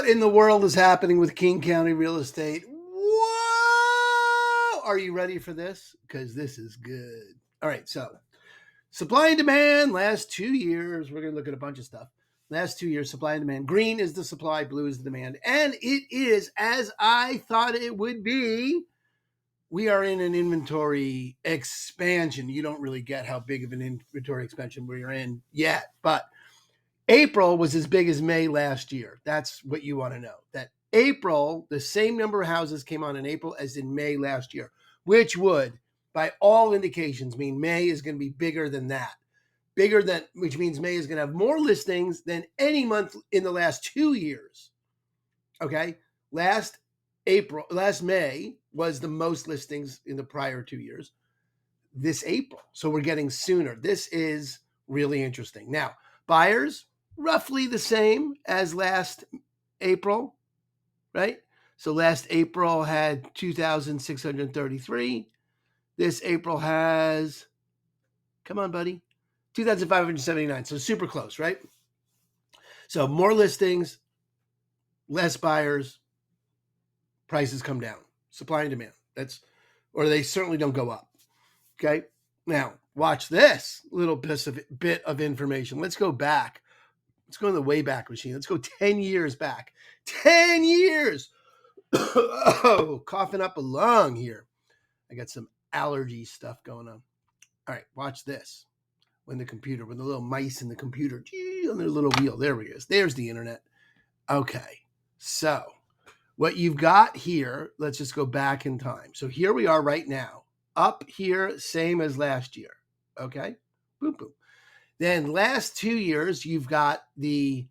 in the world is happening with King County real estate? Whoa! Are you ready for this? Because this is good. All right, so supply and demand last 2 years. We're going to look at a bunch of stuff. Last 2 years, supply and demand. Green is the supply, blue is the demand. And it is as I thought it would be. We are in an inventory expansion. You don't really get how big of an inventory expansion we're in yet, but April was as big as May last year. That's what you want to know. That April, the same number of houses came on in April as in May last year, which would, by all indications, mean May is going to be bigger than that. Which means May is going to have more listings than any month in the last 2 years. Okay? Last May was the most listings in the prior 2 years. This April. So we're getting sooner. This is really interesting. Now, buyers, roughly the same as last April, right? So last April had 2,633. This April has, come on, buddy, 2,579. So super close, right? So more listings, less buyers, prices come down. Supply and demand. Or they certainly don't go up. Okay. Now, watch this little bit of information. Let's go back. Let's go in the Wayback Machine. Let's go 10 years back. 10 years. Oh, coughing up a lung here. I got some allergy stuff going on. All right, watch this. When the little mice in the computer, on their little wheel. There we go. There's the internet. Okay. So what you've got here, let's just go back in time. So here we are right now. Up here, same as last year. Okay. Boom, boom. Then last 2 years, you've got the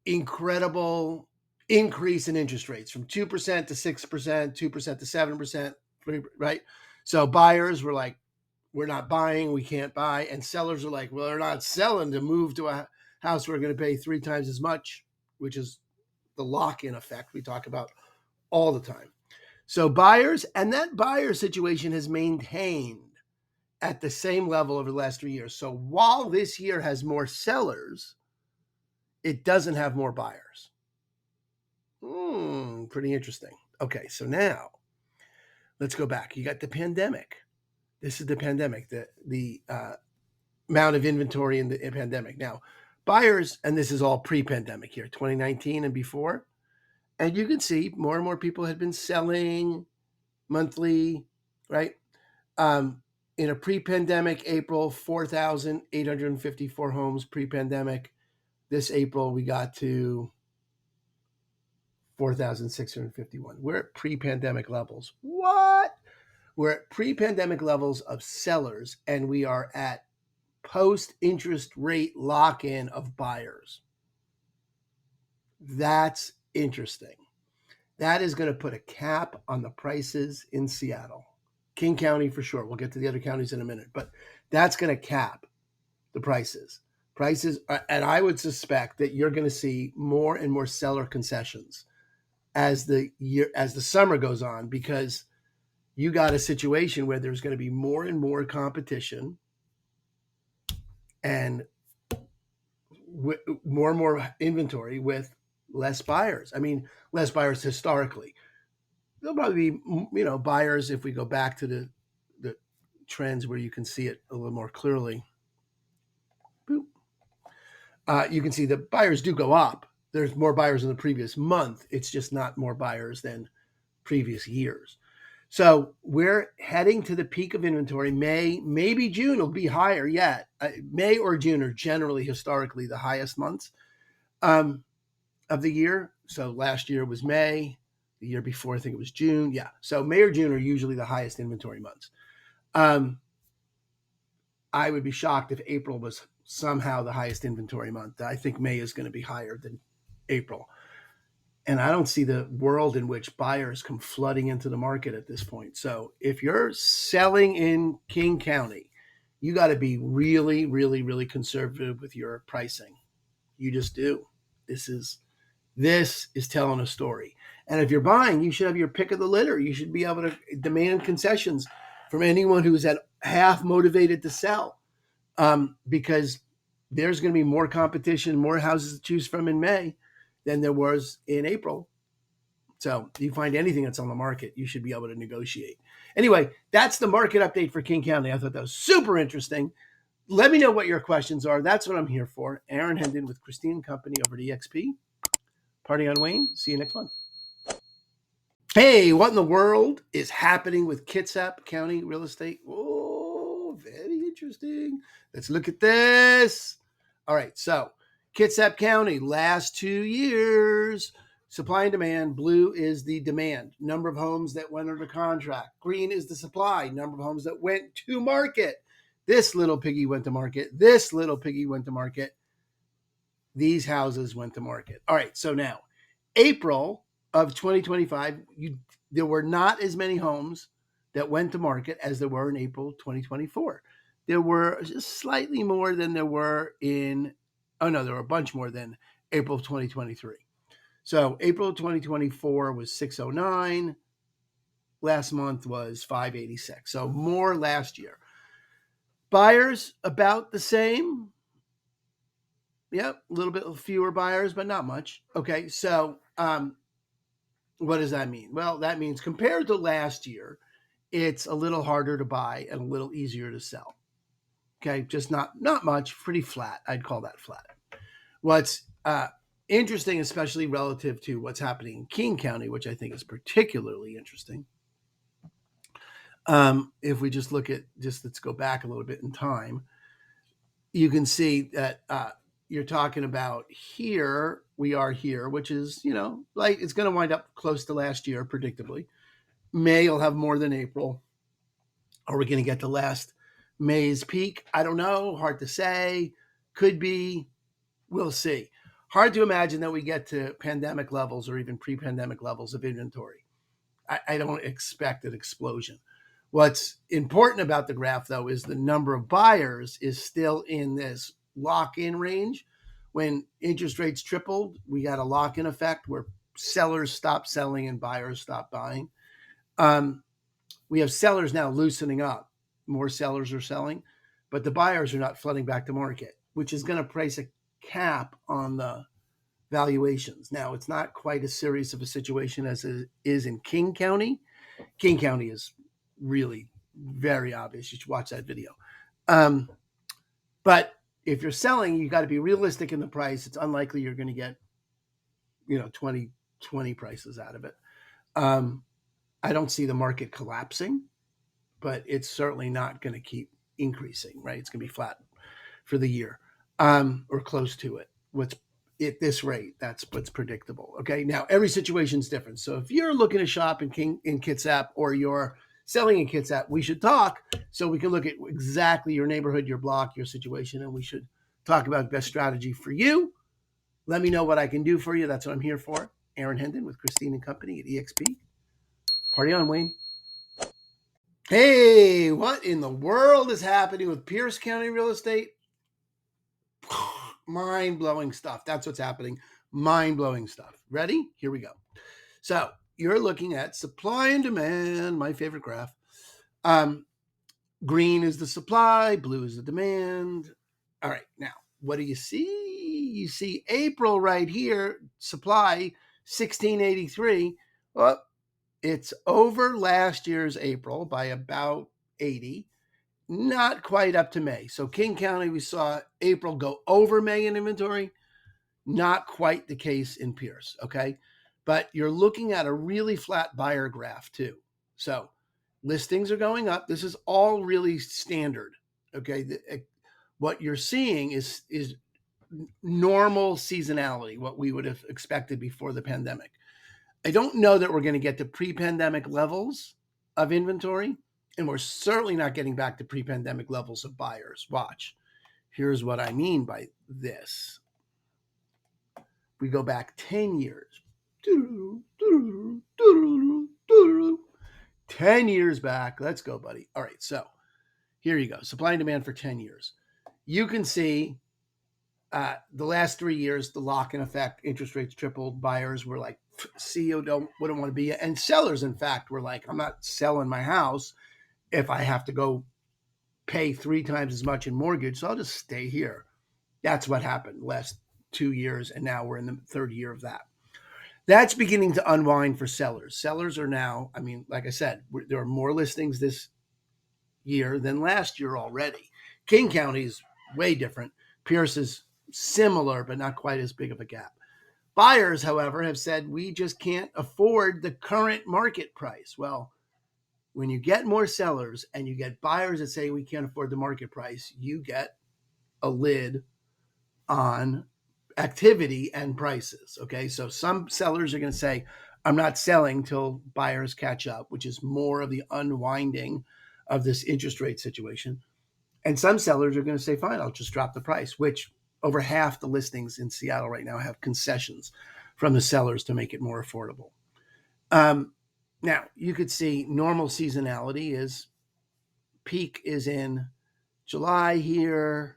incredible increase in interest rates from 2% to 6%, 2% to 7%, right? So buyers were like, we're not buying, we can't buy. And sellers are like, well, they're not selling to move to a house we're going to pay 3 times as much, which is the lock-in effect we talk about all the time. So buyers, and that buyer situation has maintained at the same level over the last 3 years. So while this year has more sellers, it doesn't have more buyers. Pretty interesting. Okay, so now let's go back. You got the pandemic. This is the pandemic, the amount of inventory in the pandemic. Now, buyers, and this is all pre-pandemic here, 2019 and before, and you can see more and more people had been selling monthly, right? In a pre-pandemic April, 4,854 homes pre-pandemic. This April, we got to 4,651. We're at pre-pandemic levels. What? We're at pre-pandemic levels of sellers, and we are at post-interest rate lock-in of buyers. That's interesting. That is going to put a cap on the prices in Seattle. King County for sure. We'll get to the other counties in a minute, but that's going to cap the prices. And I would suspect that you're going to see more and more seller concessions as the summer goes on, because you got a situation where there's going to be more and more competition and more and more inventory with less buyers. I mean, less buyers historically. There'll probably be, buyers if we go back to the trends where you can see it a little more clearly. Boop. You can see the buyers do go up. There's more buyers in the previous month. It's just not more buyers than previous years. So we're heading to the peak of inventory. May, maybe June will be higher yet. May or June are generally historically the highest months of the year. So last year was May. The year before, I think it was June. Yeah. So May or June are usually the highest inventory months. I would be shocked if April was somehow the highest inventory month. I think May is going to be higher than April. And I don't see the world in which buyers come flooding into the market at this point. So if you're selling in King County, you got to be really, really, really conservative with your pricing. You just do. This is telling a story. And if you're buying, you should have your pick of the litter. You should be able to demand concessions from anyone who is at half motivated to sell, because there's going to be more competition, more houses to choose from in May. than there was in April. So you find anything that's on the market, you should be able to negotiate. Anyway, that's the market update for King County. I thought that was super interesting. Let me know what your questions are. That's what I'm here for. Aaron Hendon with Christine Company over at EXP. Party on Wayne. See you next month. Hey, what in the world is happening with Kitsap County real estate? Oh, very interesting. Let's look at this. All right, so Kitsap County, last 2 years, supply and demand. Blue is the demand, number of homes that went under contract. Green is the supply, number of homes that went to market. This little piggy went to market. This little piggy went to market. These houses went to market. All right, so now, April of 2025, there were not as many homes that went to market as there were in April 2024. There were just slightly more than there were there were a bunch more than April of 2023. So April of 2024 was 609. Last month was 586. So more last year. Buyers about the same. Yep, a little bit fewer buyers, but not much. Okay, so what does that mean? Well, that means compared to last year, it's a little harder to buy and a little easier to sell. Okay, just not much, pretty flat. I'd call that flat. What's interesting, especially relative to what's happening in King County, which I think is particularly interesting. If we just look at, let's go back a little bit in time, you can see that you're talking about here, we are here, which is, like it's going to wind up close to last year, predictably. May will have more than April. Are we going to get to last May's peak? I don't know. Hard to say. Could be. We'll see. Hard to imagine that we get to pandemic levels or even pre-pandemic levels of inventory. I don't expect an explosion. What's important about the graph, though, is the number of buyers is still in this lock-in range. When interest rates tripled, we got a lock-in effect where sellers stopped selling and buyers stopped buying. We have sellers now loosening up. More sellers are selling, but the buyers are not flooding back to market, which is going to place a cap on the valuations. Now, it's not quite as serious of a situation as it is in King County. King County is really very obvious. You should watch that video. But if you're selling, you got to be realistic in the price. It's unlikely you're going to get, 20 prices out of it. I don't see the market collapsing, but it's certainly not going to keep increasing, right? It's going to be flat for the year, or close to it. At this rate, that's what's predictable. Okay. Now every situation is different. So if you're looking to shop in Kitsap or you're selling in Kitsap, we should talk so we can look at exactly your neighborhood, your block, your situation, and we should talk about best strategy for you. Let me know what I can do for you. That's what I'm here for. Aaron Hendon with Christine and Company at EXP. Party on, Wayne. Hey, what in the world is happening with Pierce County real estate? Mind-blowing stuff. That's what's happening. Mind-blowing stuff. Ready? Here we go. So you're looking at supply and demand, my favorite graph. Green is the supply, blue is the demand. All right, now, what do you see? You see April right here, supply, 1683. Well, it's over last year's April by about 80. Not quite up to May. So King County, we saw April go over May in inventory. Not quite the case in Pierce, okay? But you're looking at a really flat buyer graph too. So listings are going up. This is all really standard, okay? What you're seeing is normal seasonality, what we would have expected before the pandemic. I don't know that we're going to get to pre-pandemic levels of inventory, and we're certainly not getting back to pre-pandemic levels of buyers. Watch. Here's what I mean by this. We go back 10 years. 10 years back. Let's go, buddy. All right, so here you go. Supply and demand for 10 years. You can see the last 3 years, the lock-in effect, interest rates tripled. Buyers were like, CEO wouldn't want to be. And sellers, in fact, were like, I'm not selling my house if I have to go pay 3 times as much in mortgage, so I'll just stay here. That's what happened last 2 years, and now we're in the third year of that. That's beginning to unwind for sellers. Sellers are now, I mean, like I said, there are more listings this year than last year already. King County is way different. Pierce is similar, but not quite as big of a gap. Buyers, however, have said we just can't afford the current market price. Well, when you get more sellers and you get buyers that say we can't afford the market price, you get a lid on activity and prices. Okay. So some sellers are going to say, I'm not selling till buyers catch up, which is more of the unwinding of this interest rate situation. And some sellers are going to say, fine, I'll just drop the price, which over half the listings in Seattle right now have concessions from the sellers to make it more affordable. Now, you could see normal seasonality is peak is in July here.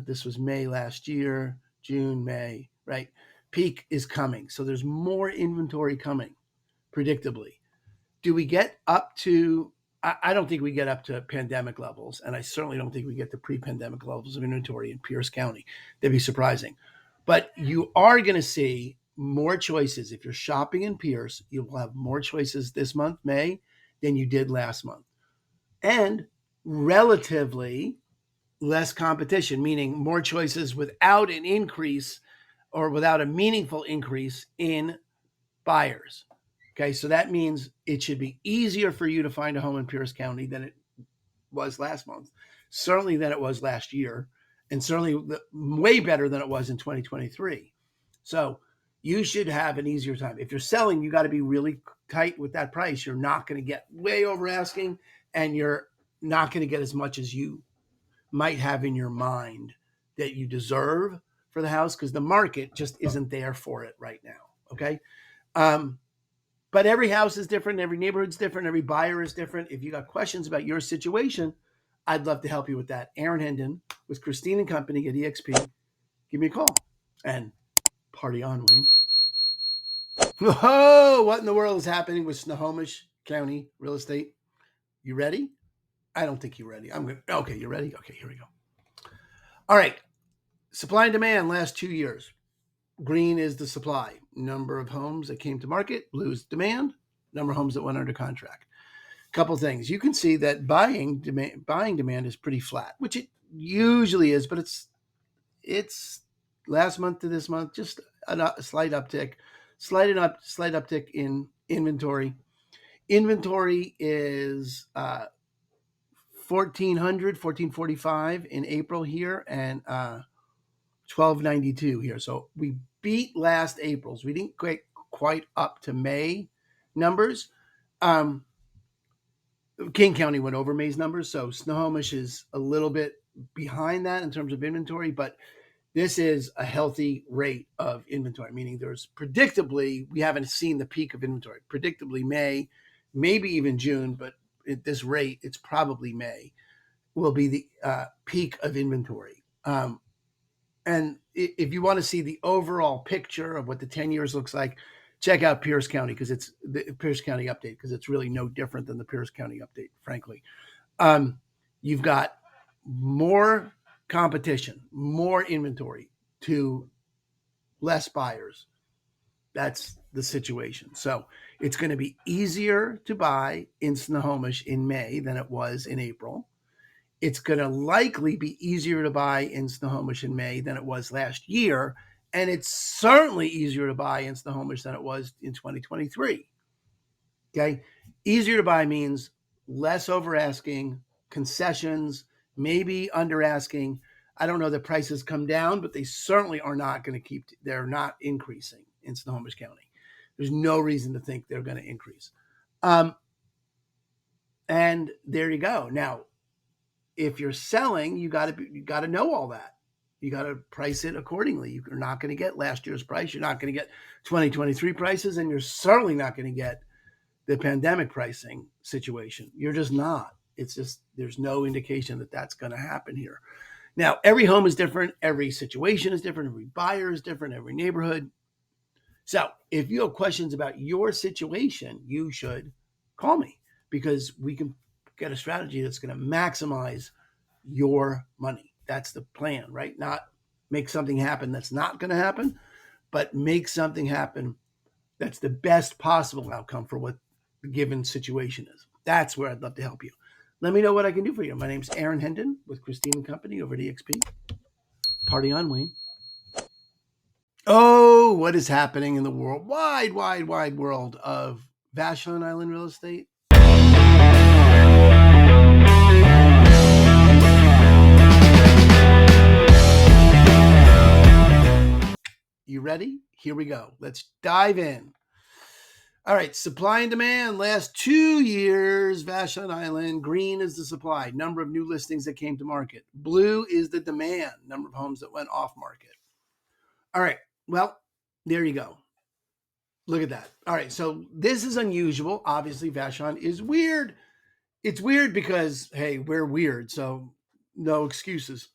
This was May last year, June, May, right? Peak is coming. So there's more inventory coming, predictably. Do we get up to, I don't think we get up to pandemic levels, and I certainly don't think we get to pre-pandemic levels of inventory in Pierce County. That'd be surprising. But you are going to see more choices. If you're shopping in Pierce, you will have more choices this month, May, than you did last month. And relatively less competition, meaning more choices without an increase or without a meaningful increase in buyers. Okay, so that means it should be easier for you to find a home in Pierce County than it was last month, certainly than it was last year, and certainly way better than it was in 2023. So you should have an easier time. If you're selling, you got to be really tight with that price. You're not going to get way over asking, and you're not going to get as much as you might have in your mind that you deserve for the house, because the market just isn't there for it right now. Okay. But every house is different. Every neighborhood's different. Every buyer is different. If you got questions about your situation, I'd love to help you with that. Aaron Hendon with Christine and Company at EXP. Give me a call and party on, Wayne. Oh, what in the world is happening with Snohomish County real estate? You ready? I don't think you're ready. I'm good. Okay, you ready? Okay, here we go. All right. Supply and demand last 2 years. Green is the supply. Number of homes that came to market. Blue is demand. Number of homes that went under contract. Couple things. You can see that buying demand is pretty flat, which it usually is, but it's last month to this month, just a slight uptick. Slight uptick in inventory. Inventory is 1445 in April here, and 1292 here. So we beat last April's. We didn't get quite up to May numbers. King County went over May's numbers, so Snohomish is a little bit behind that in terms of inventory, but this is a healthy rate of inventory, meaning there's predictably, we haven't seen the peak of inventory. Predictably May, maybe even June, but at this rate, it's probably May, will be the peak of inventory. And if you want to see the overall picture of what the 10 years looks like, check out Pierce County, because it's the Pierce County update, because it's really no different than the Pierce County update, frankly. You've got more competition, more inventory to less buyers. That's the situation. So it's going to be easier to buy in Snohomish in May than it was in April. It's going to likely be easier to buy in Snohomish in May than it was last year. And it's certainly easier to buy in Snohomish than it was in 2023. Okay. Easier to buy means less over asking, concessions, maybe under asking. I don't know that prices come down, but they certainly are not going to they're not increasing in Snohomish County. There's no reason to think they're going to increase. And there you go. Now, if you're selling, you got to know all that. You got to price it accordingly. You're not going to get last year's price. You're not going to get 2023 prices, and you're certainly not going to get the pandemic pricing situation. You're just not. It's just, there's no indication that that's going to happen here. Now, every home is different. Every situation is different. Every buyer is different. Every neighborhood. So if you have questions about your situation, you should call me, because we can get a strategy that's going to maximize your money. That's the plan, right? Not make something happen that's not going to happen, but make something happen that's the best possible outcome for what the given situation is. That's where I'd love to help you. Let me know what I can do for you. My name's Aaron Hendon with Christine and Company over at EXP. Party on, Wayne. Oh, what is happening in the world, wide world of Vashon Island real estate? You ready? Here we go. Let's dive in. All right, supply and demand. Last 2 years, Vashon Island, green is the supply, number of new listings that came to market. Blue is the demand, number of homes that went off market. All right, well, there you go. Look at that. All right, so this is unusual. Obviously, Vashon is weird. It's weird because, hey, we're weird, so no excuses.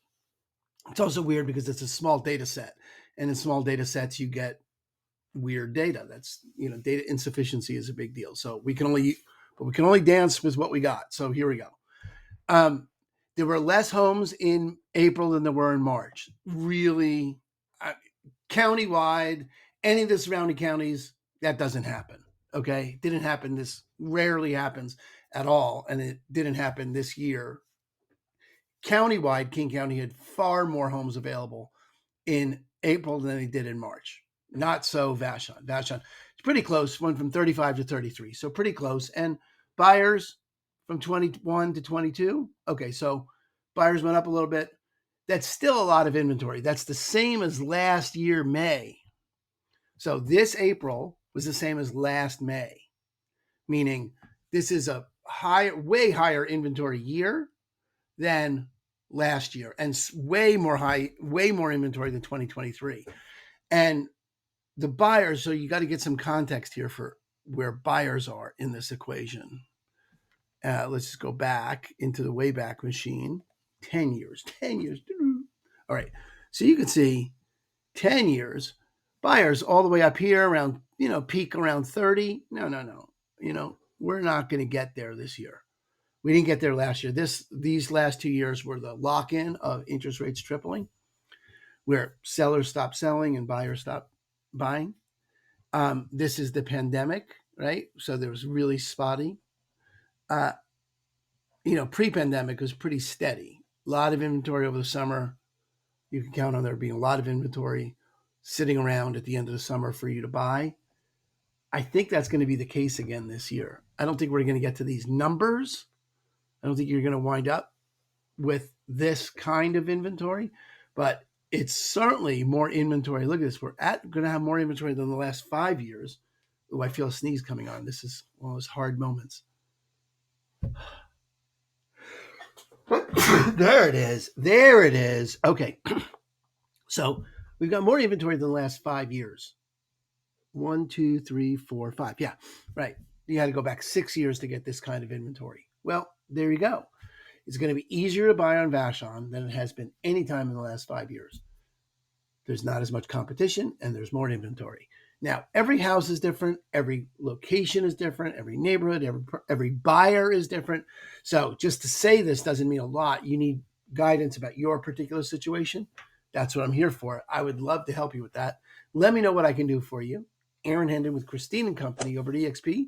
It's also weird because it's a small data set. And in small data sets, you get weird data. That's, data insufficiency is a big deal. So we can only dance with what we got. So here we go. There were less homes in April than there were in March. Really, countywide, any of the surrounding counties, that doesn't happen. Okay. It didn't happen. This rarely happens at all. And it didn't happen this year. Countywide, King County had far more homes available in April than they did in March. Not so Vashon. Vashon, it's pretty close, went from 35 to 33. So pretty close. And buyers from 21 to 22. Okay, so buyers went up a little bit. That's still a lot of inventory. That's the same as last year, May. So this April was the same as last May, meaning this is a way higher inventory year than last year, and way more inventory than 2023. And the buyers, so you got to get some context here for where buyers are in this equation. Let's just go back into the Wayback Machine. 10 years. All right. So you can see 10 years, buyers all the way up here around, peak around 30. No. We're not going to get there this year. We didn't get there last year. These last 2 years were the lock-in of interest rates tripling, where sellers stopped selling and buyers stopped buying. This is the pandemic, right? So there was really spotty. Pre-pandemic was pretty steady. A lot of inventory over the summer. You can count on there being a lot of inventory sitting around at the end of the summer for you to buy. I think that's going to be the case again this year. I don't think we're going to get to these numbers. I don't think you're going to wind up with this kind of inventory, but it's certainly more inventory. Look at this. We're going to have more inventory than the last 5 years. Oh, I feel a sneeze coming on. This is one of those hard moments. There it is. Okay. So we've got more inventory than the last 5 years. 1, 2, 3, 4, 5. Yeah, right. You had to go back 6 years to get this kind of inventory. Well, there you go. It's going to be easier to buy on Vashon than it has been any time in the last 5 years. There's not as much competition and there's more inventory. Now, every house is different. Every location is different. Every neighborhood, every buyer is different. So just to say this doesn't mean a lot. You need guidance about your particular situation. That's what I'm here for. I would love to help you with that. Let me know what I can do for you. Aaron Hendon with Christine and Company over at EXP,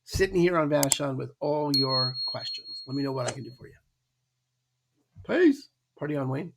sitting here on Vashon with all your questions. Let me know what I can do for you. Peace. Party on, Wayne.